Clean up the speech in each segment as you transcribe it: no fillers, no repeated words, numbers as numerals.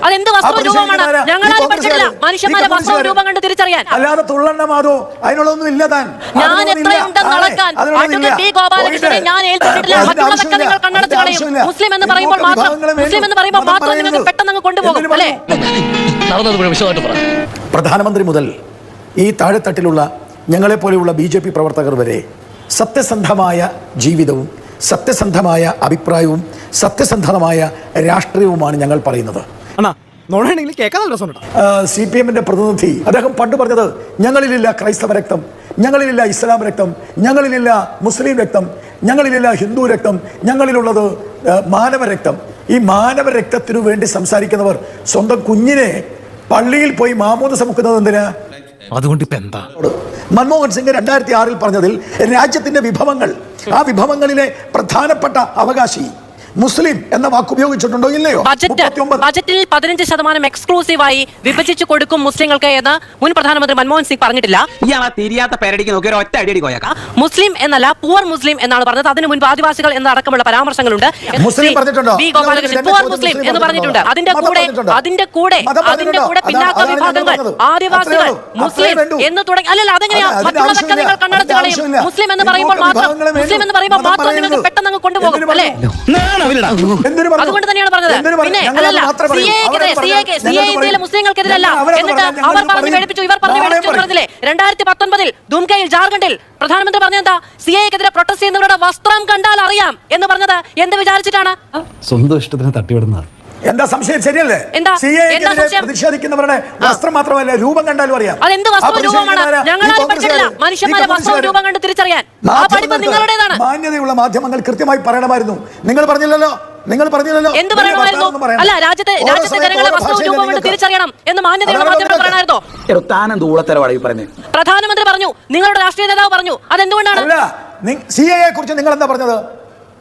അതെന്ത് വസ്ത്രരൂപമാണ്? ഞങ്ങളാരും പഠിച്ചിട്ടില്ല മനുഷ്യന്മാരെ വസ്ത്രരൂപം കണ്ട് തിരിച്ചറിയാൻ. അല്ലാതെ തുള്ളണ്ണമാതോ അതിനുള്ളൊന്നും ഇല്ല. താൻ ഞാൻ എത്രയുണ്ടെന്ന് അളക്കാൻ അഡ്വക്കേറ്റ് ബി ഗോപാലകൃഷ്ണനെ ഞാൻ ഏൽപ്പിച്ചിട്ടില്ല. മറ്റുള്ളതൊക്കെ നിങ്ങൾ കണ്ണടച്ച് കളയും. മുസ്ലിം എന്ന് പറയുമ്പോൾ മാത്രം നിങ്ങൾക്ക് പെട്ടെന്ന് കൊണ്ടുപോകും അല്ലേ? പ്രധാനമന്ത്രി മുതൽ ഈ താഴെത്തട്ടിലുള്ള ഞങ്ങളെപ്പോലെയുള്ള BJP പ്രവർത്തകർ വരെ സത്യസന്ധമായ ജീവിതവും സത്യസന്ധമായ അഭിപ്രായവും സത്യസന്ധമായ രാഷ്ട്രീയവുമാണ് ഞങ്ങൾ പറയുന്നത്. CPM-ന്റെ പ്രതിനിധി അദ്ദേഹം പണ്ട് പറഞ്ഞത് ഞങ്ങളിലില്ല ക്രൈസ്തവ രക്തം, ഞങ്ങളിലില്ല ഇസ്ലാം രക്തം, ഞങ്ങളിലില്ല മുസ്ലിം രക്തം, ഞങ്ങളിലില്ല ഹിന്ദു രക്തം, ഞങ്ങളിലുള്ളത് മാനവരക്തം. ഈ മാനവരക്തത്തിനു വേണ്ടി സംസാരിക്കുന്നവർ സ്വന്തം കുഞ്ഞിനെ പള്ളിയിൽ പോയി മാമോദിസ മുക്കുന്നത് എന്തിനാ? അതുകൊണ്ട് ഇപ്പൊ എന്താ? മൻമോഹൻ സിംഗ് 2006 പറഞ്ഞതിൽ രാജ്യത്തിന്റെ വിഭവങ്ങൾ, ആ വിഭവങ്ങളിലെ പ്രധാനപ്പെട്ട അവകാശി മുസ്ലിം എന്ന വാക്ക് ഉപയോഗിച്ചിട്ടുണ്ടോ ഇല്ലയോ? ബജറ്റിൽ 15% എക്സ്ക്ലൂസീവായി വിഭജിച്ചു കൊടുക്കും മുസ്ലിങ്ങൾക്ക് എന്ന് മുൻ പ്രധാനമന്ത്രി മൻമോഹൻ സിംഗ് പറഞ്ഞിട്ടില്ല. മുസ്ലിം എന്നല്ല പൂർ മുസ്ലിം എന്നാണ് പറഞ്ഞത്. അതിന് മുൻപ് ആദിവാസികൾ എന്നടക്കമുള്ള പരാമർശങ്ങളുണ്ട്. പൂർ മുസ്ലിം എന്ന് പറഞ്ഞിട്ടുണ്ട്. അതിന്റെ കൂടെ പിന്നാക്ക വിഭാഗങ്ങൾ, ആദിവാസികൾ, മുസ്ലിം എന്ന് തുടങ്ങി. അല്ലല്ല, അതെങ്ങനെയാ? മറ്റുള്ളതൊക്കെ നിങ്ങൾ കണ്ണടച്ച് കളയും. മുസ്ലിം എന്ന് പറയുമ്പോൾ മാത്രം നിങ്ങൾക്ക് പെട്ടെന്ന് കൊണ്ടുപോകും അല്ലേ? അതുകൊണ്ട് തന്നെയാണ് പറഞ്ഞത്. പിന്നെ ഇന്ത്യയിലെ മുസ്ലിങ്ങൾക്കെതിരല്ല എന്നിട്ട് അവർ പറഞ്ഞു പേടിപ്പിച്ചു, ഇവർ പറഞ്ഞു പേടിപ്പിച്ചു പറഞ്ഞില്ലേ? 2019 ധൂംകയിൽ ജാർഖണ്ഡിൽ പ്രധാനമന്ത്രി പറഞ്ഞെന്താ? CAA-ക്കെതിരെ പ്രൊട്ടസ്റ്റ് ചെയ്യുന്നവരുടെ വസ്ത്രം കണ്ടാൽ അറിയാം എന്ന് പറഞ്ഞത് എന്ത് വിചാരിച്ചിട്ടാണ്? സ്വന്തം ഇഷ്ടത്തിന് തട്ടിവിടുന്നത്. എന്താ സംശയം? ശരിയല്ലേ? പ്രതിഷേധിക്കുന്നവരുടെ വസ്ത്രം മാത്രമല്ല, രൂപം കണ്ടാലും അറിയാം. അതെന്ത് വസ്ത്രരൂപമാണ്? ഞങ്ങളാരും പഠിച്ചിട്ടില്ല മനുഷ്യന്മാരെ വസ്ത്രരൂപം കണ്ട് തിരിച്ചറിയാൻ. ആ പഠിപ്പ് നിങ്ങളുടേതാണ്. മാന്യതയുള്ള മാധ്യമങ്ങൾ കൃത്യമായി പറയണമായിരുന്നു. നിങ്ങൾ പറഞ്ഞില്ലല്ലോ. എന്ത് പറയണമായിരുന്നു? അല്ല, രാജ്യത്തെ ജനങ്ങളെ വസ്ത്രരൂപം കൊണ്ട് തിരിച്ചറിയണം എന്ന് മാന്യതയുള്ള മാധ്യമങ്ങൾ പറയണമായിരുന്നോ? പ്രധാനമന്ത്രി പറഞ്ഞു, നിങ്ങളുടെ രാഷ്ട്രീയ നേതാവ് പറഞ്ഞു. അതെന്തുകൊണ്ടാണ്? CAA കുറിച്ച് നിങ്ങൾ എന്താ പറഞ്ഞത്?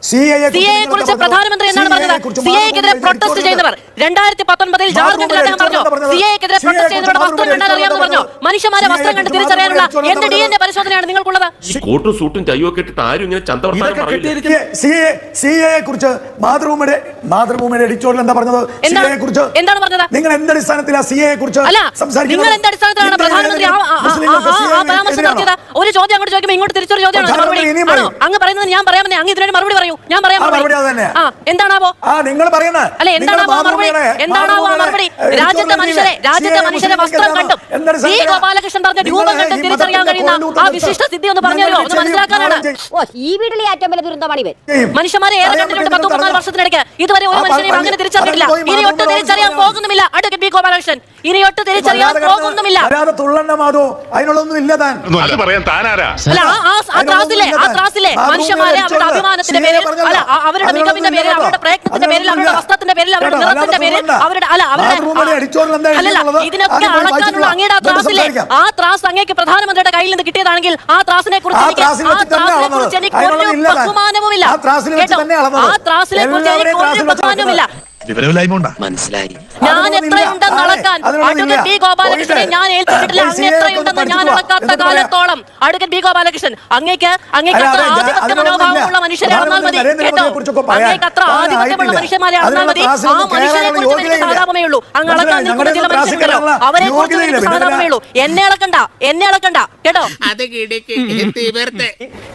CAA-ക്കുറിച്ച് പ്രധാനമന്ത്രി എന്നാണ് പറഞ്ഞത്. CAA-ക്കെതിരെ പ്രൊട്ടസ്റ്റ് ചെയ്യുന്നവർ 2019 ജാർഖണ്ഡിൽ അദ്ദേഹം പറഞ്ഞു, CAA-ക്കെതിരെ പ്രൊട്ടസ്റ്റ് ചെയ്യുന്നവരുടെ വസ്ത്രം കണ്ടാൽ അറിയാമെന്ന് പറഞ്ഞു. മനുഷ്യന്മാരെ വസ്ത്രം കണ്ട് തിരിച്ചറിയാനുള്ള എന്ത് DNA പരിശോധനയാണ് നിങ്ങൾക്കുള്ളത്? CAA-ക്കുറിച്ച് മാതൃഭൂമിയുടെ എഡിറ്റോറിയൽ എന്താ പറഞ്ഞത്? എന്താണ് പറഞ്ഞത്? നിങ്ങൾ എന്ത് അടിസ്ഥാനത്തിലാണ് CAA-ക്കുറിച്ച് സംസാരിക്കുന്നത്? നിങ്ങൾ എന്ത് അടിസ്ഥാനത്തിലാണ് പ്രധാനമന്ത്രി പരാമർശം നടത്തിയത്? ഒരു ചോദ്യം അങ്ങോട്ട് ചോദിക്കുമ്പോൾ ഇങ്ങോട്ട് തിരിച്ചൊരു ചോദ്യമാണ് മറുപടി. അങ്ങ് പറയുന്നത് ഞാൻ പറയാമെന്നേ, അങ്ങ് ഇതിനൊരു മറുപടി പറയൂ. ഞാൻ പറയാം എന്താണാവോ നിങ്ങൾ പറയുന്നത്? അല്ലെ, എന്താണാവോ മറുപടി? രാജ്യത്തെ മനുഷ്യരെ വസ്ത്രം കണ്ടും ബി ഗോപാലകൃഷ്ണൻ പറഞ്ഞ രൂപം കണ്ടും തിരിച്ചറിയാൻ കഴിയുന്ന ആ വിശിഷ്ട സിദ്ധി ഒന്ന് പറഞ്ഞോ, ഒന്ന് മനസ്സിലാക്കാനാണ്. ഈ വീട്ടിലെ ഏറ്റവും വലിയ ദുരന്തമാണ് ഇവൻ. മനുഷ്യന്മാരെ ഏറെ കണ്ടിട്ടുണ്ട് 10-14 വർഷത്തിനിടയ്ക്ക്. ഇതുവരെ ഒരു മനുഷ്യനെയും അങ്ങനെ തിരിച്ചറിഞ്ഞിട്ടില്ല. ഇനി ഒട്ടും തിരിച്ചറിയാൻ പോകുന്നുമില്ല അഡ്വക്കേറ്റ് ബി ഗോപാലകൃഷ്ണൻ. ഇനി ഒട്ടും തിരിച്ചറിയാൻ പോകുന്നുമില്ല. അതിനുള്ളൊന്നും ഇല്ല. താൻ ആ ത്രാസിലെ മനുഷ്യന്മാരെ അവരുടെ അഭിമാനത്തിന്റെ പേരിൽ, അല്ല അവരുടെ മികവിന്റെ പേരിൽ, അവരുടെ പ്രയത്നത്തിന്റെ പേരിൽ, അവരുടെ വസ്ത്രത്തിന്റെ പേരിൽ, അവരുടെ നിറത്തിന്റെ പേരിൽ, ഇതിനൊക്കെ അളക്കാനുള്ള അങ്ങയുടെ ആ ത്രാസ് അങ്ങേക്ക് പ്രധാനമന്ത്രിയുടെ കയ്യിൽ നിന്ന് കിട്ടിയതാണെങ്കിൽ ആ ത്രാസിനെ കുറിച്ച് എനിക്ക് ഒരു ബഹുമാനവുമില്ല. ആ ത്രാസിനെ കുറിച്ച് എനിക്ക് ഒരു ബഹുമാനവുമില്ല. മനസ്സിലായി. ഞാൻ എത്രയുണ്ടെന്ന് അളക്കാൻ അഡ്വക്കേറ്റ് ബി ഗോപാലകൃഷ്ണനെ ഞാൻ ഏൽപ്പിച്ചിട്ടില്ല. അങ്ങ് എത്രയുണ്ടെന്ന് ഞാൻ അളക്കാത്ത കാലത്തോളം അഡ്വക്കേറ്റ് ബി ഗോപാലകൃഷ്ണൻ അങ്ങേക്ക് അത്ര ആധിപത്യ മനോഭാവമുള്ള മനുഷ്യരെ അളന്നാൽ മതി കേട്ടോ. അങ്ങേക്ക് അത്ര ആധിപത്യമുള്ള മനുഷ്യന്മാരെ അളന്നാൽ മതി. ആ മനുഷ്യരെ കുറിച്ച് എനിക്ക് സഹതാപമേ ഉള്ളൂ. അങ്ങ് അളക്കാൻ നിൽക്കുന്ന ചില മനുഷ്യരുണ്ടല്ലോ, അവരെ കുറിച്ച് എനിക്ക് സഹതാപമേ ഉള്ളൂ. എന്നെ അളക്കണ്ട കേട്ടോ.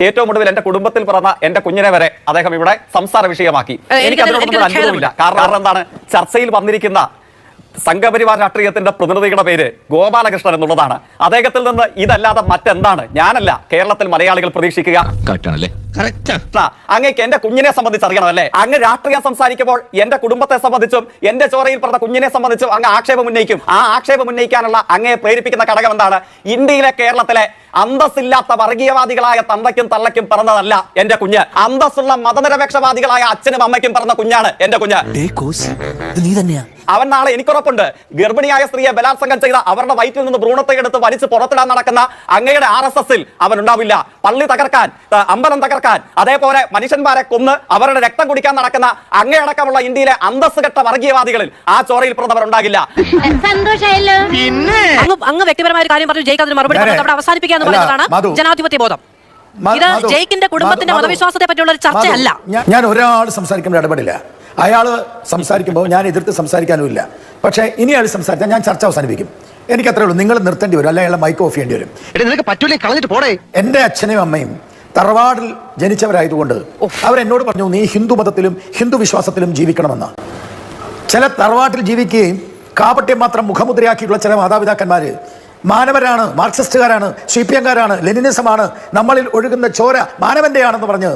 ഏറ്റവും ഒടുവിൽ എന്റെ കുടുംബത്തിൽ പിറന്ന എന്റെ കുഞ്ഞിനെ വരെ അദ്ദേഹം ഇവിടെ സംസാര വിഷയമാക്കി. എനിക്ക് അതിനോടൊന്നും അത്ഭുതമില്ല. കാരണം എന്താണ്? ചർച്ചയിൽ വന്നിരിക്കുന്ന സംഘപരിവാർ രാഷ്ട്രീയത്തിന്റെ പ്രതിനിധിയുടെ പേര് ഗോപാലകൃഷ്ണൻ എന്നുള്ളതാണ്. അദ്ദേഹത്തിൽ നിന്ന് ഇതല്ലാതെ മറ്റെന്താണ് ഞാനല്ല കേരളത്തിൽ മലയാളികൾ പ്രതീക്ഷിക്കുക? അങ്ങേക്ക് എന്റെ കുഞ്ഞിനെ സംബന്ധിച്ച് അറിയണമല്ലേ? അങ്ങ് രാഷ്ട്രീയം സംസാരിക്കുമ്പോൾ എന്റെ കുടുംബത്തെ സംബന്ധിച്ചും എന്റെ ചോരയിൽ പറഞ്ഞ കുഞ്ഞിനെ സംബന്ധിച്ചും അങ്ങ് ആക്ഷേപം ഉന്നയിക്കും. ആ ആക്ഷേപം ഉന്നയിക്കാനുള്ള അങ്ങയെ പ്രേരിപ്പിക്കുന്ന ഘടകം എന്താണ്? ഇന്ത്യയിലെ കേരളത്തിലെ അന്തസ്സില്ലാത്ത വർഗീയവാദികളായ തന്തയ്ക്കും തള്ളയ്ക്കും പിറന്നതല്ല എന്റെ കുഞ്ഞ്. അന്തസ്സുള്ള മതനിരപേക്ഷവാദികളായ അച്ഛനും അമ്മയ്ക്കും പിറന്ന കുഞ്ഞാണ് എന്റെ കുഞ്ഞ്. അവൻ നാളെ എനിക്കുറപ്പുണ്ട് ഗർഭിണിയായ സ്ത്രീയെ ബലാത്സംഗം ചെയ്ത അവരുടെ വയറ്റിൽ നിന്ന് ഭ്രൂണത്തെ എടുത്ത് വലിച്ച് പുറത്തിടാൻ നടക്കുന്ന അങ്ങയുടെ RSS-ൽ അവൻ ഉണ്ടാവില്ല. പള്ളി തകർക്കാൻ, അമ്പലം തകർക്കാൻ, അതേപോലെ മനുഷ്യന്മാരെ കൊന്ന് അവരുടെ രക്തം കുടിക്കാൻ നടക്കുന്ന അങ്ങയടക്കമുള്ള ഇന്ത്യയിലെ അന്തസ്സുകെട്ട വർഗീയവാദികളിൽ ആ ചോരയിൽ പിറന്നവർ ഉണ്ടാകില്ല. അങ്ങ് വ്യക്തിപരമായ ഒരു കാര്യം പറഞ്ഞു, ജയിക്ക് അതിന് മറുപടി അവിടെ അവസാനിപ്പിക്കാന്ന് പറയുന്നതാണ് ജനാധിപത്യ ബോധം. ഇത് ജയിക്കിന്റെ കുടുംബത്തിന്റെ മതവിശ്വാസത്തെ പറ്റിയുള്ള ഒരു ചർച്ചയല്ല. ഞാൻ ഒരാൾ സംസാരിക്കുമ്പോൾ ഇടപെടില്ല. അയാൾ സംസാരിക്കുമ്പോൾ ഞാൻ എതിർത്ത് സംസാരിക്കാനുമില്ല. പക്ഷേ ഇനി അയാൾ സംസാരിച്ചാൽ ഞാൻ ചർച്ച അവസാനിപ്പിക്കും. എനിക്കത്രേ ഉള്ളൂ. നിങ്ങൾ നിർത്തേണ്ടി വരും, അല്ലെങ്കിൽ അയാളെ മൈക്ക് ഓഫ് ചെയ്യേണ്ടി വരും. നിനക്ക് പറ്റൂലേ, കളഞ്ഞിട്ട് പോടേ. എൻ്റെ അച്ഛനും അമ്മയും തറവാടിൽ ജനിച്ചവരായതുകൊണ്ട് അവരെന്നോട് പറഞ്ഞു, നീ ഹിന്ദു മതത്തിലും ഹിന്ദു വിശ്വാസത്തിലും ജീവിക്കണമെന്ന്. ചില തറവാട്ടിൽ ജീവിക്കുകയും കാപട്യം മാത്രം മുഖമുദ്രയാക്കിയിട്ടുള്ള ചില മാതാപിതാക്കന്മാർ മാനവരാണ്, മാർക്സിസ്റ്റുകാരാണ്, CPM-കാരാണ്, ലെനിനിസമാണ്, നമ്മളിൽ ഒഴുകുന്ന ചോര മാനവന്റെയാണെന്ന് പറഞ്ഞ്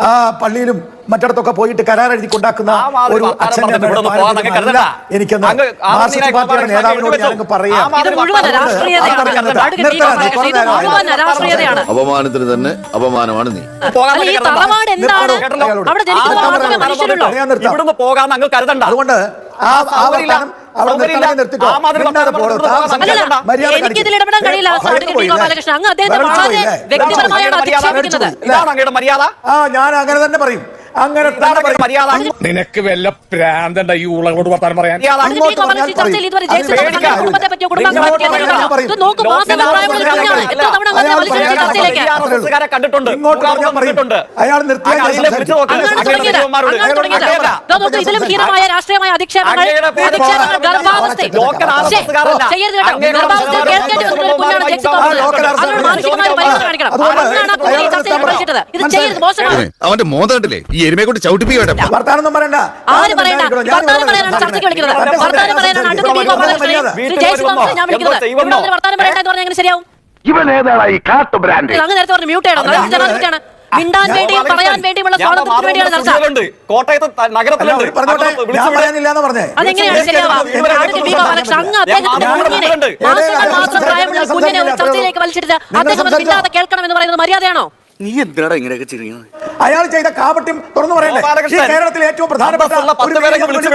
ആ പള്ളിയിലും മറ്റിടത്തൊക്കെ പോയിട്ട് കരാറെഴുതി കൊണ്ടാക്കുന്ന ഒരു അച്ഛനെ എനിക്കൊന്ന് മാർക്സിസ്റ്റ് പാർട്ടിയുടെ നേതാവിനോട് ഞാനങ്ങ് പറയാം. അപമാനത്തിന് തന്നെ അപമാനമാണ് നീ. അതുകൊണ്ട് എനിക്കിതിൽ ഇടപെടാൻ കഴിയില്ല. ഗോപാലകൃഷ്ണൻ, അങ്ങ് അദ്ദേഹത്തെ വളരെ വ്യക്തിപരമായാണ് അധിക്ഷേപിക്കുന്നത്. ഞാൻ അങ്ങനെ തന്നെ പറയും. അങ്ങനെ നിനക്ക് വല്ല പ്രാന്തണ്ട ഈ ഉളകളോട് വർത്താനം പറയാൻ. കണ്ടിട്ടുണ്ട്. അയാൾ ഇതിലും ഹീനമായ രാഷ്ട്രീയമായ അധിക്ഷേപങ്ങൾ അവന്റെ മോതണ്ടല്ലേ ഈ എരുമയെ കൊണ്ട് ചവിട്ടിപ്പിക്കട്ടെ. വർത്താനം പറയണ്ട. ആര് പറയണ്ട? വർത്താനം പറയാനാണ് ചർച്ചയ്ക്ക് വിളിക്കുന്നത്. വർത്താനം പറയാനാണ് അടുത്ത വർത്താനം പറയണ്ട എന്ന് പറഞ്ഞാൽ എങ്ങനെ ശരിയാവും? അങ്ങ് നേരത്തെ പറഞ്ഞു മ്യൂട്ട് ചെയ്യണം. മിണ്ടാൻ വേണ്ടിയും പറയാൻ വേണ്ടിയുമുള്ള സ്വാതന്ത്ര്യത്തിന് വേണ്ടിയാണ് ചർച്ച. കോട്ടയത്ത് നഗരത്തിലുണ്ട്. അതെങ്ങനെയാണ് ശരിയാവുക? അങ്ങ് അദ്ദേഹത്തിന്റെ കുഞ്ഞിനെ, മാസങ്ങൾ മാത്രം പ്രായമുള്ള കുഞ്ഞിനെ ഒരു ചർച്ചയിലേക്ക് വലിച്ചെടുത്ത് അദ്ദേഹം അത് മിണ്ടാതെ കേൾക്കണം എന്ന് പറയുന്നത് മര്യാദയാണോ? നീ എന്തിനാണ് ഇങ്ങനെയൊക്കെ ചെയ്യുന്നത്? അയാൾ ചെയ്ത കാപട്യം തുറന്നു പറയണ്ടേ? കേരളത്തിലെ ഏറ്റവും പ്രധാനപ്പെട്ട ഒരു നിമിഷം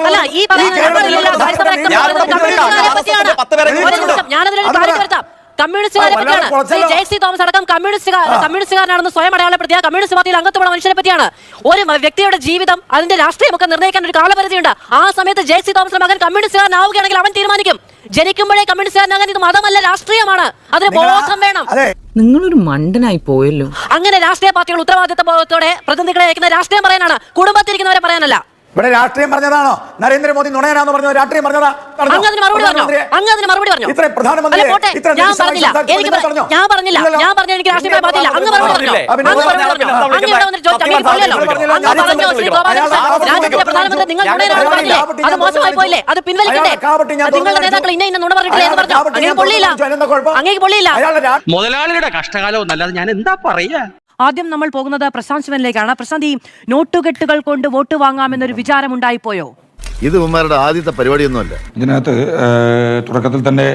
അല്ല, ഈ ഞാനതിലൊരു കാര്യം വരുത്താം. കമ്മ്യൂണിസ്റ്റുകാരെ പറ്റിയാണ്. JC തോമസ് അടക്കം കമ്മ്യൂണിസ്റ്റുകാരനാണെന്ന് സ്വയം അടയാളപ്പെടുത്തിയ കമ്മ്യൂണിസ്റ്റ് പാർട്ടിയിൽ അംഗത്വമുള്ള മനുഷ്യനെ പറ്റിയാണ്. ഒരു വ്യക്തിയുടെ ജീവിതം, അതിന്റെ രാഷ്ട്രീയമൊക്കെ നിർണ്ണയിക്കാൻ ഒരു കാലപരിധിയുണ്ട്. ആ സമയത്ത് JC തോമസിന്റെ മകൻ കമ്മ്യൂണിസ്റ്റുകാരനാവുകയാണെങ്കിൽ അവൻ തീരുമാനിക്കും. ജനിക്കുമ്പോഴേ കമ്മ്യൂണിസ്റ്റുകാരനാകാൻ ഇത് മതമല്ല, രാഷ്ട്രീയമാണ്. അതിന് ബോധം വേണം. നിങ്ങളൊരു മണ്ടനായി പോയല്ലോ. അങ്ങനെ രാഷ്ട്രീയ പാർട്ടികൾ ഉത്തരവാദിത്ത ബോധത്തോടെ പ്രതിനിധികളെ അയക്കുന്ന രാഷ്ട്രീയം പറയാനാണ്, കുടുംബത്തിരിക്കുന്നവരെ പറയാനല്ല. ഇവിടെ രാഷ്ട്രീയം പറഞ്ഞതാണോ? നരേന്ദ്രമോദി നുണയനാന്ന് പറഞ്ഞത് രാഷ്ട്രീയം പറഞ്ഞതാ? അങ്ങതിന് മറുപടി പറഞ്ഞു. ഇത്ര പ്രധാനമന്ത്രി ഞാൻ പറഞ്ഞില്ല എനിക്ക് രാഷ്ട്രീയമായി ബാധില്ല. അങ്ങ് മറുപടി പറഞ്ഞു. രാജ്യത്തിന്റെ പ്രധാനമന്ത്രി നിങ്ങൾ നുണയനാണെന്ന് പറഞ്ഞില്ലേ? അത് മോശമായി പോയില്ലേ? അത് പിൻവലിക്കട്ടെ. നിങ്ങളുടെ നേതാക്കൾ ഇന്ന നുണ പറഞ്ഞിട്ടില്ലേ എന്ന് പറഞ്ഞു. അങ്ങേക്ക് പൊള്ളിയില്ല. മുതലാളിയുടെ കഷ്ടകാലം എന്നല്ലാതെ ഞാൻ എന്താ പറയാ. ആദ്യം നമ്മൾ പോകുന്നത് പ്രശാന്ത് ശിവനിലേക്കാണ്. പ്രശാന്ത്, ഈ നോട്ടുകെട്ടുകൾ കൊണ്ട് വോട്ട് വാങ്ങാമെന്നൊരു വിചാരം ഉണ്ടായിപ്പോയോ? ഇത് ഉമ്മാരുടെ ആദ്യത്തെ പരിപാടിയൊന്നുമല്ല. ഇതിനകത്ത് തുടക്കത്തിൽ തന്നെ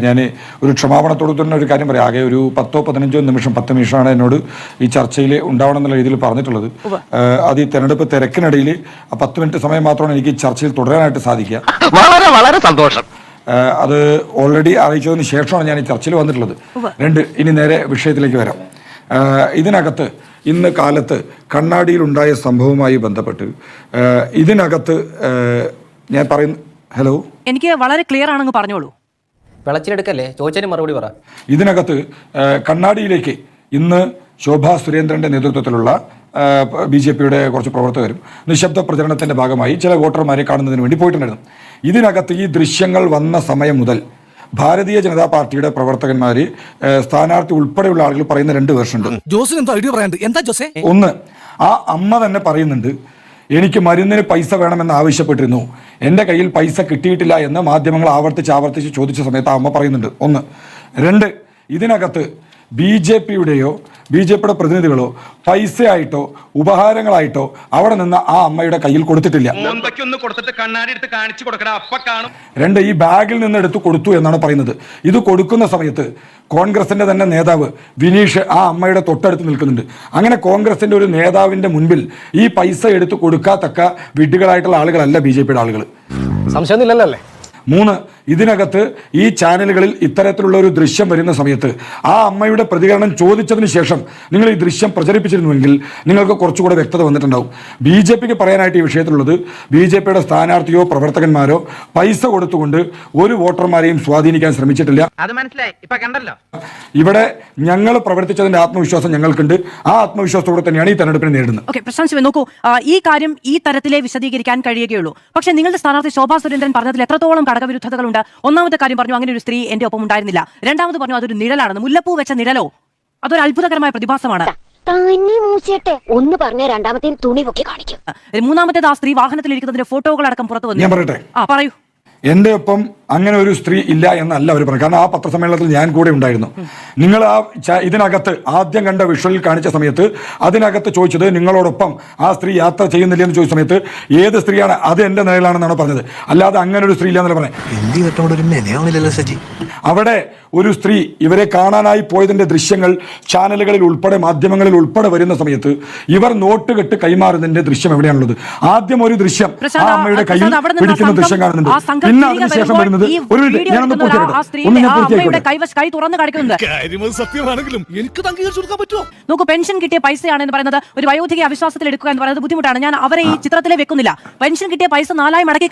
ഞാൻ ഒരു ക്ഷമാപണത്തോട് തന്നെ ഒരു കാര്യം പറയാം. ആകെ ഒരു 10-15 നിമിഷം 10 നിമിഷമാണ് എന്നോട് ഈ ചർച്ചയിൽ ഉണ്ടാവണം എന്നുള്ള രീതിയിൽ പറഞ്ഞിട്ടുള്ളത്. അത് ഈ തെരഞ്ഞെടുപ്പ് തിരക്കിനിടയിൽ 10 മിനിറ്റ് സമയം മാത്രമാണ് എനിക്ക് ഈ ചർച്ചയിൽ തുടരാനായിട്ട് സാധിക്കുക. വളരെ വളരെ സന്തോഷം. അത് ഓൾറെഡി അറിയിച്ചതിന് ശേഷമാണ് ഞാൻ ഈ ചർച്ചയിൽ വന്നിട്ടുള്ളത്. ഇനി നേരെ വിഷയത്തിലേക്ക് വരാം. ഇതിനകത്ത് ഇന്ന് കാലത്ത് കണ്ണാടിയിലുണ്ടായ സംഭവവുമായി ബന്ധപ്പെട്ട് ഇതിനകത്ത് ഞാൻ പറയുന്ന ഹലോ, എനിക്ക് വളരെ ക്ലിയർ ആണെന്ന് പറഞ്ഞോളൂ. വിളച്ചിലെടുക്കല്ലേ, ചോദിച്ചതിന് മറുപടി പറ. ഇതിനകത്ത് കണ്ണാടിയിലേക്ക് ഇന്ന് ശോഭാ സുരേന്ദ്രന്റെ നേതൃത്വത്തിലുള്ള BJPയുടെ കുറച്ച് പ്രവർത്തകരും നിശബ്ദ പ്രചരണത്തിന്റെ ഭാഗമായി ചില വോട്ടർമാരെ കാണുന്നതിന് വേണ്ടി പോയിട്ടുണ്ടായിരുന്നു. ഇതിനകത്ത് ഈ ദൃശ്യങ്ങൾ വന്ന സമയം മുതൽ ഭാരതീയ ജനതാ പാർട്ടിയുടെ പ്രവർത്തകന്മാര്, സ്ഥാനാർത്ഥി ഉൾപ്പെടെയുള്ള ആളുകൾ പറയുന്ന 2 വേർഷനുണ്ട്. ഒന്ന്, ആ അമ്മ തന്നെ പറയുന്നുണ്ട്, എനിക്ക് മരുന്നിന് പൈസ വേണമെന്ന് ആവശ്യപ്പെട്ടിരുന്നു, എൻ്റെ കയ്യിൽ പൈസ കിട്ടിയിട്ടില്ല എന്ന് മാധ്യമങ്ങൾ ആവർത്തിച്ച് ചോദിച്ച സമയത്ത് ആ അമ്മ പറയുന്നുണ്ട്. 1. 2, ഇതിനകത്ത് BJPയുടെ പ്രതിനിധികളോ പൈസയായിട്ടോ ഉപഹാരങ്ങളായിട്ടോ അവിടെ നിന്ന് ആ അമ്മയുടെ കയ്യിൽ കൊടുത്തിട്ടില്ല. 2, ഈ ബാഗിൽ നിന്ന് എടുത്ത് കൊടുത്തു എന്നാണ് പറയുന്നത്. ഇത് കൊടുക്കുന്ന സമയത്ത് കോൺഗ്രസിന്റെ തന്നെ നേതാവ് വിനീഷ് ആ അമ്മയുടെ തൊട്ടടുത്ത് നിൽക്കുന്നുണ്ട്. അങ്ങനെ കോൺഗ്രസിന്റെ ഒരു നേതാവിന്റെ മുൻപിൽ ഈ പൈസ എടുത്ത് കൊടുക്കാത്തക്ക വിഡ്ഢികളായിട്ടുള്ള ആളുകളല്ല BJPയുടെ ആളുകൾ. സംശയമൊന്നുമില്ലല്ലോ അല്ലേ? 3, ഇതിനകത്ത് ഈ ചാനലുകളിൽ ഇത്തരത്തിലുള്ള ഒരു ദൃശ്യം വരുന്ന സമയത്ത് ആ അമ്മയുടെ പ്രതികരണം ചോദിച്ചതിന് ശേഷം നിങ്ങൾ ഈ ദൃശ്യം പ്രചരിപ്പിച്ചിരുന്നുവെങ്കിൽ നിങ്ങൾക്ക് കുറച്ചുകൂടെ വ്യക്തത വന്നിട്ടുണ്ടാവും. BJPക്ക് പറയാനായിട്ട് ഈ വിഷയത്തിലുള്ളത് BJPയുടെ സ്ഥാനാർത്ഥിയോ പ്രവർത്തകന്മാരോ പൈസ കൊടുത്തുകൊണ്ട് ഒരു വോട്ടർമാരെയും സ്വാധീനിക്കാൻ ശ്രമിച്ചിട്ടില്ല. അത് മനസ്സിലായി, ഇപ്പൊ കണ്ടല്ലോ. ഇവിടെ ഞങ്ങൾ പ്രവർത്തിച്ചതിന്റെ ആത്മവിശ്വാസം ഞങ്ങൾക്കുണ്ട്. ആ ആത്മവിശ്വാസത്തോടെ തന്നെയാണ് ഈ തെരഞ്ഞെടുപ്പിനെ നേരിടുന്നത്. ഓക്കെ, പ്രശാന്ത് ശിവൻ നോക്കൂ, ഈ കാര്യം ഈ തരത്തിലേ വിശദീകരിക്കാൻ കഴിയുകയുള്ളൂ. പക്ഷേ നിങ്ങളുടെ സ്ഥാനാർത്ഥി ശോഭാ സുരേന്ദ്രൻ പറഞ്ഞതിൽ എത്രത്തോളം ഘടകവിരുദ്ധതകളുണ്ട്? ഒന്നാമത്തെ കാര്യം പറഞ്ഞു, അങ്ങനെ ഒരു സ്ത്രീ എന്റെ ഒപ്പം ഉണ്ടായിരുന്നില്ല. രണ്ടാമത് പറഞ്ഞു, അതൊരു നിഴലാണെന്ന്. മുല്ലപ്പൂ വെച്ച നിഴലോ? അതൊരു അത്ഭുതകരമായ പ്രതിഭാസമാണ്. ഒന്ന് പറഞ്ഞ രണ്ടാമത്തെ തുണി പൊക്കി കാണിക്കും. മൂന്നാമത്തേത്, ആ സ്ത്രീ വാഹനത്തിലിരിക്കുന്നതിന്റെ ഫോട്ടോകളടക്കം പുറത്തു വന്നു. ഞാൻ പറയട്ടെ, പറയൂ. എന്റെ ഒപ്പം അങ്ങനെ ഒരു സ്ത്രീ ഇല്ല എന്നല്ല അവർ പറഞ്ഞു. കാരണം ആ പത്രസമ്മേളനത്തിൽ ഞാൻ കൂടെ ഉണ്ടായിരുന്നു. നിങ്ങൾ ഇതിനകത്ത് ആദ്യം കണ്ട വിഷ്വലിൽ കാണിച്ച സമയത്ത് അതിനകത്ത് ചോദിച്ചത് നിങ്ങളോടൊപ്പം ആ സ്ത്രീ യാത്ര ചെയ്യുന്നില്ല എന്ന് ചോദിച്ച സമയത്ത് ഏത് സ്ത്രീയാണ് അത് എന്റെ നിലയിലാണെന്നാണ് പറഞ്ഞത്. അല്ലാതെ അങ്ങനെ ഒരു സ്ത്രീ ഇല്ല എന്നല്ല പറഞ്ഞത്. അവിടെ ഒരു സ്ത്രീ ഇവരെ കാണാനായി പോയതിന്റെ ദൃശ്യങ്ങൾ ചാനലുകളിൽ ഉൾപ്പെടെ മാധ്യമങ്ങളിൽ ഉൾപ്പെടെ വരുന്ന സമയത്ത് ഇവർ നോട്ട് കെട്ട് കൈമാറുന്നതിന്റെ ദൃശ്യം എവിടെയാണുള്ളത്? ആദ്യം ഒരു ദൃശ്യം ആ അമ്മയുടെ കയ്യിൽ പിടിക്കുന്ന ദൃശ്യം കാണുന്നുണ്ട്. പിന്നെ അതിനുശേഷം വരുന്നത് ഒരു മിനിറ്റ്, ഞാനൊന്ന് കൈ തുറന്ന് കാണിക്കുന്നുണ്ട്. നോക്കൂ, പെൻഷൻ കിട്ടിയ പൈസയാണെന്ന് പറയുന്നത് ഒരു വയോധികയെ അവിശ്വാസത്തിൽ എടുക്കുക എന്ന് പറയുന്നത് ബുദ്ധിമുട്ടാണ്. ഞാൻ അവരെ ഈ ചിത്രത്തിലെ വെക്കുന്നില്ല. പെൻഷൻ കിട്ടിയ പൈസ 4 മടക്കി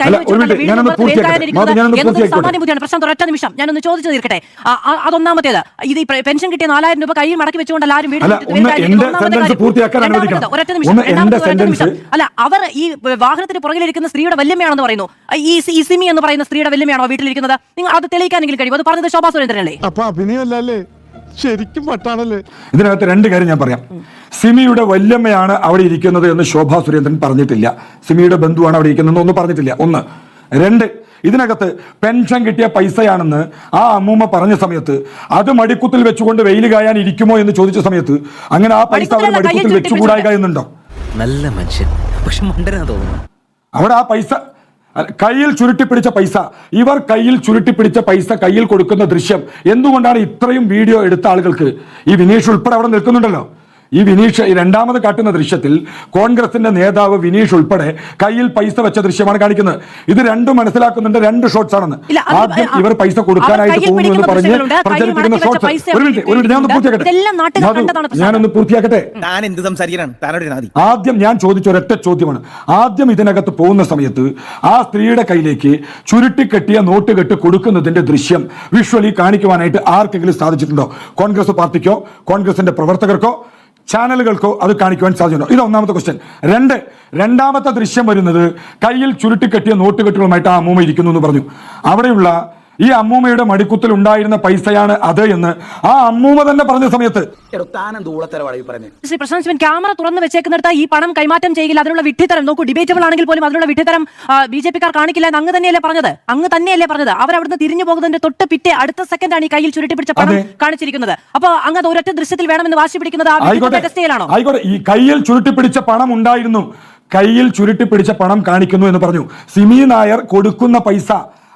സാമാന്യ ബുദ്ധിയാണ്. പ്രശ്നം ഒരൊറ്റ നിമിഷം ഞാനൊന്ന് ചോദിച്ചു തീർക്കട്ടെ. അതൊന്നാമത്തേത്, ഇത് പെൻഷൻ കിട്ടിയ 4000 രൂപ കയ്യിൽ മടക്കി വെച്ചുകൊണ്ട് എല്ലാവരും വീട്ടിൽ ഒരൊറ്റ നിമിഷം. അല്ല, അവർ ഈ വാഹനത്തിന് പുറകിലിരിക്കുന്ന സ്ത്രീയുടെ വല്യമ്മയാണെന്ന് പറയുന്നു. ഈ സിമി എന്ന് പറയുന്ന സ്ത്രീയുടെ വല്യമ്മയാണോ വീട്ടിലിരിക്കുന്നത്? നിങ്ങൾ അത് തെളിയിക്കാനെങ്കിലും കഴിയും. അത് പറഞ്ഞത് ശോഭാ സുരേന്ദ്രനല്ലേ? അപ്പൊ അഭിനയമല്ലേ, ശരിക്കും പട്ടാണല്ലേ? ഇതിനകത്ത് രണ്ട് കാര്യം ഞാൻ പറയാം. സിമിയുടെ വല്യമ്മയാണ് അവിടെ ഇരിക്കുന്നത് എന്ന് ശോഭാ സുരേന്ദ്രൻ പറഞ്ഞിട്ടില്ല. സിമിയുടെ ബന്ധുവാണ് അവിടെ ഇരിക്കുന്നത് ഒന്നും പറഞ്ഞിട്ടില്ല. ഒന്ന്. രണ്ട്, ഇതിനകത്ത് പെൻഷൻ കിട്ടിയ പൈസയാണെന്ന് ആ അമ്മൂമ്മ പറഞ്ഞ സമയത്ത് അത് മടിക്കുത്തിൽ വെച്ചുകൊണ്ട് വെയിൽ കായാൻ ഇരിക്കുമോ എന്ന് ചോദിച്ച സമയത്ത് അങ്ങനെ ആ പൈസ അവർ മടിക്കുത്തിൽ വെച്ചുകൂടായിക എന്നുണ്ടോ? നല്ല മനുഷ്യൻ, പക്ഷെ മണ്ടനാ തോന്നുന്നു. അവിടെ ആ പൈസ കയ്യിൽ ചുരുട്ടിപ്പിടിച്ച പൈസ, ഇവർ കയ്യിൽ ചുരുട്ടിപ്പിടിച്ച പൈസ കയ്യിൽ കൊടുക്കുന്ന ദൃശ്യം എന്തുകൊണ്ടാണ് ഇത്രയും വീഡിയോ എടുത്ത ആളുകൾക്ക്? ഈ വിനീഷ് ഉൾപ്പെടെ അവിടെ നിൽക്കുന്നുണ്ടല്ലോ. ഈ വിനീഷ് ഈ രണ്ടാമത് കാട്ടുന്ന ദൃശ്യത്തിൽ കോൺഗ്രസിന്റെ നേതാവ് വിനീഷ് ഉൾപ്പെടെ കയ്യിൽ പൈസ വെച്ച ദൃശ്യമാണ് കാണിക്കുന്നത്. ഇത് രണ്ടും മനസ്സിലാക്കുന്നുണ്ട്, രണ്ട് ഷോട്ട്സ് ആണെന്ന്. ആദ്യം ഇവർ പൈസ കൊടുക്കാനായിട്ട് പോകുന്നു എന്ന് പറഞ്ഞ് പ്രചരിപ്പിക്കുന്ന ഷോട്ട്സ്. ഒരു മിനിറ്റ്, ഞാനൊന്ന് പൂർത്തിയാക്കട്ടെ. ആദ്യം ഞാൻ ചോദിച്ച ഒരൊറ്റ ചോദ്യമാണ്. ആദ്യം ഇതിനകത്ത് പോകുന്ന സമയത്ത് ആ സ്ത്രീയുടെ കയ്യിലേക്ക് ചുരുട്ടിക്കെട്ടിയ നോട്ട് കെട്ട് കൊടുക്കുന്നതിന്റെ ദൃശ്യം വിഷ്വലി കാണിക്കുവാനായിട്ട് ആർക്കെങ്കിലും സാധിച്ചിട്ടുണ്ടോ? കോൺഗ്രസ് പാർട്ടിക്കോ കോൺഗ്രസിന്റെ പ്രവർത്തകർക്കോ ചാനലുകൾക്കോ അത് കാണിക്കുവാൻ സാധ്യതയുണ്ടോ? ഇത് ഒന്നാമത്തെ ക്വസ്റ്റ്യൻ. രണ്ടാമത്തെ ദൃശ്യം വരുന്നത് കയ്യിൽ ചുരുട്ടിക്കെട്ടിയ നോട്ടുകെട്ടുകളുമായിട്ട് ആ അമ്മൂമ്മ ഇരിക്കുന്നു എന്ന് പറഞ്ഞു. അവിടെയുള്ള ഈ അമ്മൂമ്മയുടെ മടിക്കുത്തിൽ ഉണ്ടായിരുന്ന പൈസയാണ് അത് എന്ന് ആ അമ്മൂമ്മ തന്നെ പറഞ്ഞ സമയത്ത് ശ്രീ പ്രശാന്ത് ശിവൻ, ക്യാമറ തുറന്ന് വെച്ചേക്കുന്നിടത്ത് ഈ പണം കൈമാറ്റം ചെയ്യില്ല, അതിനുള്ള വിഡ്ഢിത്തരം നോക്കൂ. ഡിബേറ്റബിൾ ആണെങ്കിൽ പോലും അതിനുള്ള വിഡ്ഢിത്തരം BJPക്കാർ കാണിക്കില്ല എന്ന് അങ്ങ് തന്നെയല്ലേ പറഞ്ഞത്. അവരവിടുന്ന് തിരിഞ്ഞു പോകുന്നതിന്റെ തൊട്ട് പിറ്റേ അടുത്ത സെക്കൻഡാണ് ഈ കയ്യിൽ ചുരുട്ടിപ്പിടിച്ച പണം കാണിച്ചിരിക്കുന്നത്. അപ്പൊ അങ്ങ് അത് ഒരൊറ്റ ദൃശ്യത്തിൽ വേണമെന്ന് വാശി പിടിക്കുന്നത് ആയിക്കോട്ടെ. ഈ കയ്യിൽ ചുരുട്ടിപ്പിടിച്ച പണം ഉണ്ടായിരുന്നു, കയ്യിൽ ചുരുട്ടിപ്പിടിച്ച പണം കാണിക്കുന്നു എന്ന് പറഞ്ഞു. സിമി നായർ കൊടുക്കുന്ന പൈസ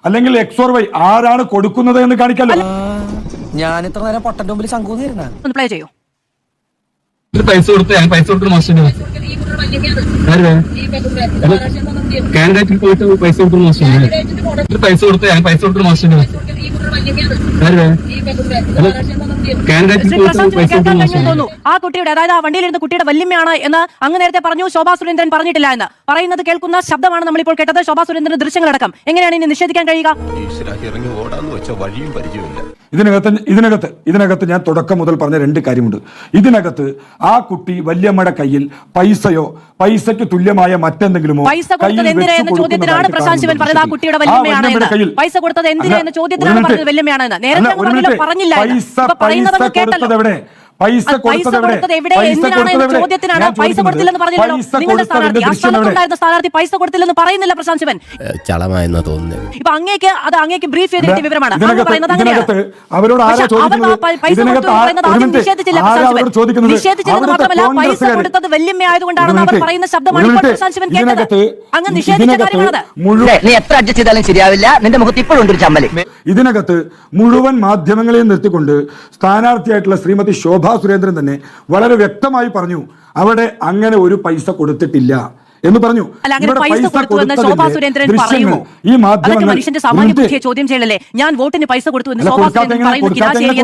അല്ലെങ്കിൽ XY ആരാണ് കൊടുക്കുന്നത് എന്ന് കാണിക്കല്ലോ. ഞാൻ ഇത്ര നേരം പൊട്ടന്റെ മുമ്പിൽ ശങ്കൂന്നിരുന്ന പ്ലേ ചെയ്യൂ. പൈസ കൊടുത്ത് പൈസ കൊടുക്കുന്ന മാസ്റ്റർ കാൻഡിഡേറ്റിൽ പോയിട്ട് പൈസ കൊടുക്കുന്ന മാസ്റ്റർ പൈസ കൊടുത്ത് പൈസ കൊടുക്കുന്ന മാസ്റ്റർ ആ കുട്ടിയുടെ, അതായത് ആ വണ്ടിയിലിരുന്ന കുട്ടിയുടെ വല്യമ്മയാണ് എന്ന് അങ്ങ് നേരത്തെ പറഞ്ഞു. ശോഭാ സുരേന്ദ്രൻ പറഞ്ഞിട്ടില്ല എന്ന് പറയുന്നത് കേൾക്കുന്ന ശബ്ദമാണ് നമ്മളിപ്പോൾ കേട്ടത്. ശോഭാ സുരേന്ദ്രൻ ദൃശ്യങ്ങളടക്കം എങ്ങനെയാണ് ഇനി നിഷേധിക്കാൻ കഴിയുക? ഇതിനകത്ത് ഞാൻ തുടക്കം മുതൽ പറഞ്ഞ രണ്ട് കാര്യമുണ്ട്. ഇതിനകത്ത് ആ കുട്ടി വല്യമ്മയുടെ കയ്യിൽ പൈസയോ പൈസയ്ക്ക് തുല്യമായ മറ്റെന്തെങ്കിലുമോ പൈസ കൊടുത്തത് എന്തിനാ എന്ന ചോദ്യത്തിനാണ് പ്രശാന്ത് ശിവൻ പറഞ്ഞത് ആ കുട്ടിയുടെ വല്യമ്മയാണ് എന്ന്. പൈസ കൊടുത്തത് എന്തിനാ എന്ന ചോദ്യത്തിനാണ് പറഞ്ഞത് വല്യമ്മയാണ് എന്ന്. നേരത്തെ പറഞ്ഞില്ല. പൈസ കൊടുത്തത് എവിടെ? ചോദ്യത്തിനാണ് പൈസ കൊടുത്തില്ലെന്ന് പറഞ്ഞില്ലല്ലോ നിങ്ങളുടെ സ്ഥാനാർത്ഥി. പൈസ കൊടുത്തില്ലെന്ന് പറയുന്നില്ല പ്രശാന്ത് ശിവൻ. ഇപ്പൊ അങ്ങേക്ക് ബ്രീഫ് ചെയ്തിട്ട് വിവരമാണ് നിഷേധിച്ചില്ലെന്ന് മാത്രമല്ല പൈസ കൊടുത്തത് വല്യമ്മ ആയതുകൊണ്ടാണെന്ന് അവർ പറയുന്ന ശബ്ദമാണ് പ്രശാന്ത് ശിവൻ കേട്ടത്. അങ്ങ് നിഷേധിച്ച കാര്യമാണത്. ഇതിനകത്ത് മുഴുവൻ മാധ്യമങ്ങളെയും നിർത്തിക്കൊണ്ട് സ്ഥാനാർത്ഥിയായിട്ടുള്ള ശ്രീമതി ശോഭാ സുരേന്ദ്രൻ തന്നെ വളരെ വ്യക്തമായി പറഞ്ഞു അവിടെ അങ്ങനെ ഒരു പൈസ കൊടുത്തിട്ടില്ല. എന്ന് പറഞ്ഞു. അല്ല, അങ്ങനെ ഇവിടെ പൈസ കൊടുത്തു എന്ന് ശോഭാ സുരേന്ദ്രൻ പറയുമോ? ഈ അതൊക്കെ മാധ്യമങ്ങൾ മനുഷ്യന്റെ സാമാന്യ ബുദ്ധിയെ ചോദ്യം ചെയ്യലല്ലേ? ഞാൻ വോട്ടിന് പൈസ കൊടുത്തു എന്ന് ശോഭാ സുരേന്ദ്രൻ പറയുന്നത്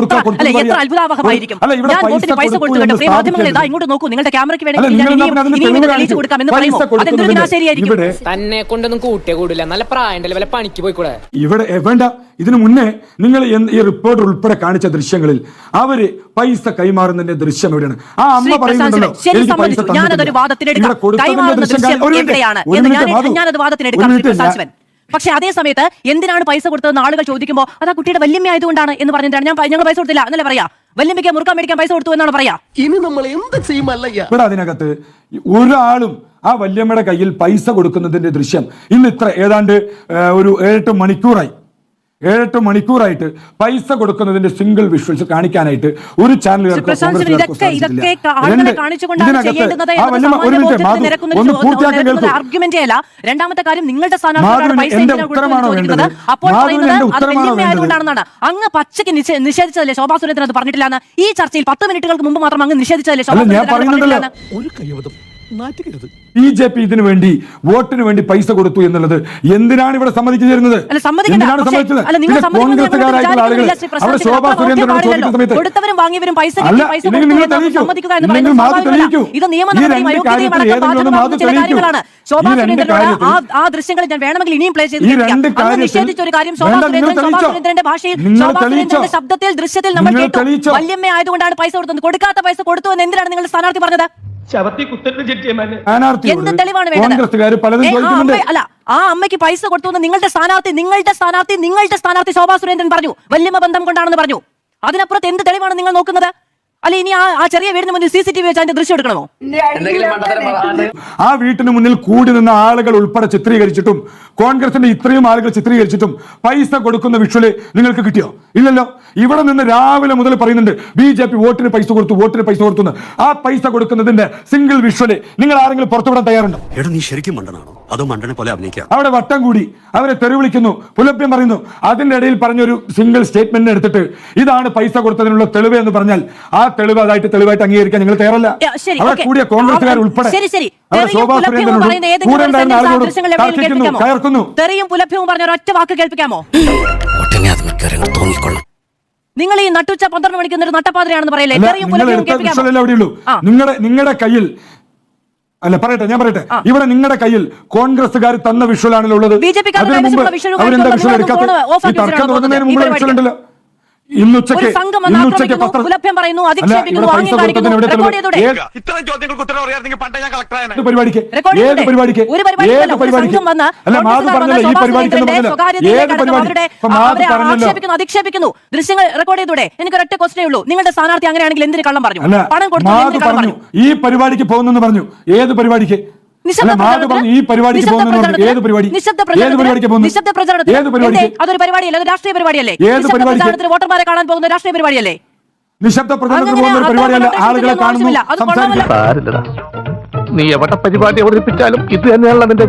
എത്ര അത്ഭുതാവഹമായിരിക്കും. ഞാൻ വോട്ടിന് പൈസ കൊടുത്തു കേട്ടോ. പ്രിയ മാധ്യമങ്ങൾ ഇതാ ഇങ്ങോട്ട് നോക്കൂ, നിങ്ങളുടെ ക്യാമറയ്ക്ക് വേണമെങ്കിൽ തെളിയിച്ചു കൊടുക്കാമെന്ന് പറയുമോ? അതെന്തൊരു വിനാശരിയായിരിക്കും. തന്നെ കൊണ്ടൊന്നും കൂട്ടിയേ കൂടില്ല, നല്ല പ്രായണ്ടല്ലേ, വല്ല പണിക്ക് പോയിക്കൂടെ? ഇവിടെ വേണ്ട, ഇതിനു മുന്നേ നിങ്ങൾ ഈ റിപ്പോർട്ടർ ഉൾപ്പെടെ കാണിച്ച ദൃശ്യങ്ങളിൽ അവര് പൈസ കൈമാറുന്നതിന്റെ ദൃശ്യം എവിടെയാണ്? ആ അമ്മ പറയുന്നുണ്ടല്ലോ, ഞാനതൊരു വാദത്തിനെടുക്കാം. കൈമാറുന്ന ദൃശ്യം എവിടെയാണ് എന്ന് ഞാനത് വാദത്തിനെടുക്കാം. പക്ഷെ അതേ സമയത്ത് എന്തിനാണ് പൈസ കൊടുത്തതെന്ന് ആളുകൾ ചോദിക്കുമ്പോൾ അത് ആ കുട്ടിയുടെ വല്യമ്മ ആയതുകൊണ്ടാണ് എന്ന് പറഞ്ഞിട്ടാണ് ഞങ്ങൾ പൈസ കൊടുത്തില്ല എന്നല്ലേ പറയാ? വല്യമ്മയ്ക്ക് മുറുക്കാൻ മേടിക്കാൻ പൈസ കൊടുത്തു എന്നാണ് പറയാ. ഇനി നമ്മൾ എന്ത് ചെയ്യുമല്ലയ്യ? ഇവിടെ അതിനകത്ത് ഒരാളും ആ വല്യമ്മയുടെ കയ്യിൽ പൈസ കൊടുക്കുന്നതിന്റെ ദൃശ്യം ഇന്ന് ഏതാണ്ട് ഒരു 7-8 മണിക്കൂറായിട്ട് പൈസ കൊടുക്കുന്നതിന്റെ സിംഗിൾ വിഷ്വൽസ് കാണിക്കാനായിട്ട് ഒരു ചാനലുകാർക്ക് രണ്ടാമത്തെ കാര്യം, നിങ്ങളുടെ അങ്ങ് പച്ചയ്ക്ക് നിഷേധിച്ചതല്ലേ ശോഭാ സുരേന്ദ്രൻ അത് പറഞ്ഞിട്ടില്ല എന്ന്? ഈ ചർച്ചയിൽ 10 മിനിറ്റുകൾക്ക് മുമ്പ് മാത്രം അങ്ങ് നിഷേധിച്ചതല്ലേ ശോഭാ സുരേന്ദ്രൻ? BJP ഇതിനു വേണ്ടി വോട്ടിന് വേണ്ടി പൈസ കൊടുത്തു എന്നുള്ളത് എന്തിനാണ് ഇവിടെ സമ്മതിച്ചു തരുന്നത്? എന്തിനാണ് സമ്മതിച്ചത്? കോൺഗ്രസ്സുകാരായിട്ടുള്ള ആളുകൾ അവിടെ ശോഭാ സുരേന്ദ്രനോട് ചോദിക്കുന്ന സമയത്ത് കൊടുത്തവരും വാങ്ങിയവരും പൈസ ഈ രണ്ട് കാര്യത്തിൽ ആ ദൃശ്യങ്ങൾ ഞാൻ വേണമെങ്കിൽ ഇനിയും പ്ലേ ചെയ്ത് നിഷേധിച്ച ഒരു കാര്യം ശോഭാ സുരേന്ദ്രന്റെ ഭാഷയിൽ ശോഭാ സുരേന്ദ്രന്റെ ശബ്ദത്തിൽ ദൃശ്യത്തിൽ നമ്മൾ കേട്ടു. വല്യമ്മ ആയതുകൊണ്ടാണ് പൈസ കൊടുത്തത്. കൊടുക്കാത്ത പൈസ കൊടുത്തു എന്ന് എന്തിനാണ് നിങ്ങളുടെ സ്ഥാനാർത്ഥി പറഞ്ഞത്? എന്ത് തെളിവാണ് വേണ്ടത്? അല്ല, ആ അമ്മയ്ക്ക് പൈസ കൊടുത്തു എന്ന് നിങ്ങളുടെ സ്ഥാനാർത്ഥി ശോഭാ സുരേന്ദ്രൻ പറഞ്ഞു. വല്യമ്മ ബന്ധം കൊണ്ടാണെന്ന് പറഞ്ഞു. അതിനപ്പുറത്ത് എന്ത് തെളിവാണ് നിങ്ങൾ നോക്കുന്നത്? അല്ല, ഇനി ആ ചെറിയ വീടിന് മുന്നിൽ CCTV വെച്ച് അതിന്റെ ദൃശ്യം എടുക്കണമോ? ആ വീട്ടിന് മുന്നിൽ കൂടി നിന്ന ആളുകൾ ഉൾപ്പെടെ ചിത്രീകരിച്ചിട്ടും കോൺഗ്രസിന്റെ ഇത്രയും ആളുകൾ ചിത്രീകരിച്ചിട്ടും പൈസ കൊടുക്കുന്ന വിഷ്വല് നിങ്ങൾക്ക് കിട്ടിയോ? ഇല്ലല്ലോ. ഇവിടെ നിന്ന് രാവിലെ മുതൽ പറയുന്നുണ്ട് BJP വോട്ടിന് പൈസ കൊടുത്തു. ആ പൈസ കൊടുക്കുന്നതിന്റെ സിംഗിൾ വിഷ്വല് നിങ്ങൾ ആരെങ്കിലും പുറത്തുവിടാൻ തയ്യാറുണ്ടോ? നീ ശരിക്കും മണ്ടനാണോ അതോ മണ്ടനെ പോലെ അഭിനയിക്കാം? അവിടെ വട്ടം കൂടി അവരെ തെറി വിളിക്കുന്നു, പുലഭ്യം പറയുന്നു. അതിന്റെ ഇടയിൽ പറഞ്ഞൊരു സിംഗിൾ സ്റ്റേറ്റ്മെന്റ് എടുത്തിട്ട് ഇതാണ് പൈസ കൊടുത്തതിനുള്ള തെളിവ് എന്ന് പറഞ്ഞാൽ ആ തെളിവായിട്ട് അംഗീകരിക്കാൻ നിങ്ങൾ തയ്യാറല്ല. അവിടെ കൂടിയ കോൺഗ്രസ്സുകാർ ഉൾപ്പെടെ ശോഭാ സുരേന്ദ്രനോട് കൂടെ ഉണ്ടായിരുന്ന ആളുകളോട് കയർക്കുന്നു. തെറിയും പുലഭ്യവും പറഞ്ഞ ഒരൊറ്റ വാക്ക് കേൾപ്പിക്കാമോ? നിങ്ങൾ ഈ നട്ടുച്ച 12 മണിക്ക് ഒരു നട്ടപ്പാതിരയാണെന്ന് പറയല്ലേ? നിങ്ങളുടെ കയ്യിൽ അല്ല, ഞാൻ പറയട്ടെ, ഇവിടെ നിങ്ങളുടെ കയ്യിൽ കോൺഗ്രസ്സുകാർ തന്ന വിഷ്വലാണല്ലോ ഉള്ളത്. അവരെന്താ വിഷ്വൽ എടുക്കാത്തത്? ഈ തർക്കം തുടങ്ങുന്നതിന് മുമ്പ് വിഷ്വൽ ഉണ്ടല്ലോ. ഇന്നുച്ചയ്ക്ക് അധിക്ഷേപിക്കുന്നു, ദൃശ്യങ്ങൾ റെക്കോർഡ് ചെയ്തൂടെ? എനിക്ക് ഒരൊറ്റ ക്വസ്റ്റ്യനേ ഉള്ളൂ. നിങ്ങളുടെ സ്ഥാനാർത്ഥി അങ്ങനെയാണെങ്കിൽ എന്തിന് കള്ളം പറഞ്ഞു? പണം കൊടുത്തു ഈ പരിപാടിക്ക് പോകുന്നെന്ന് പറഞ്ഞു. ഏത് പരിപാടിക്ക്? ഈ പരിപാടിക്ക് ഏത് പരിപാടി? അതൊരു പരിപാടിയല്ലേ? അത് രാഷ്ട്രീയ പരിപാടിയല്ലേ? വോട്ടർമാരെ കാണാൻ പോകുന്ന രാഷ്ട്രീയ പരിപാടിയല്ലേ? നിശബ്ദ പ്രചരണത്തിന് പോകുന്ന പരിപാടിയല്ല. ആളുകളെ കാണുന്നു, നീ എവിടെ പരിപാടി അവതരിപ്പിച്ചാലും ഇത് തന്നെയാണല്ലോ നിന്റെ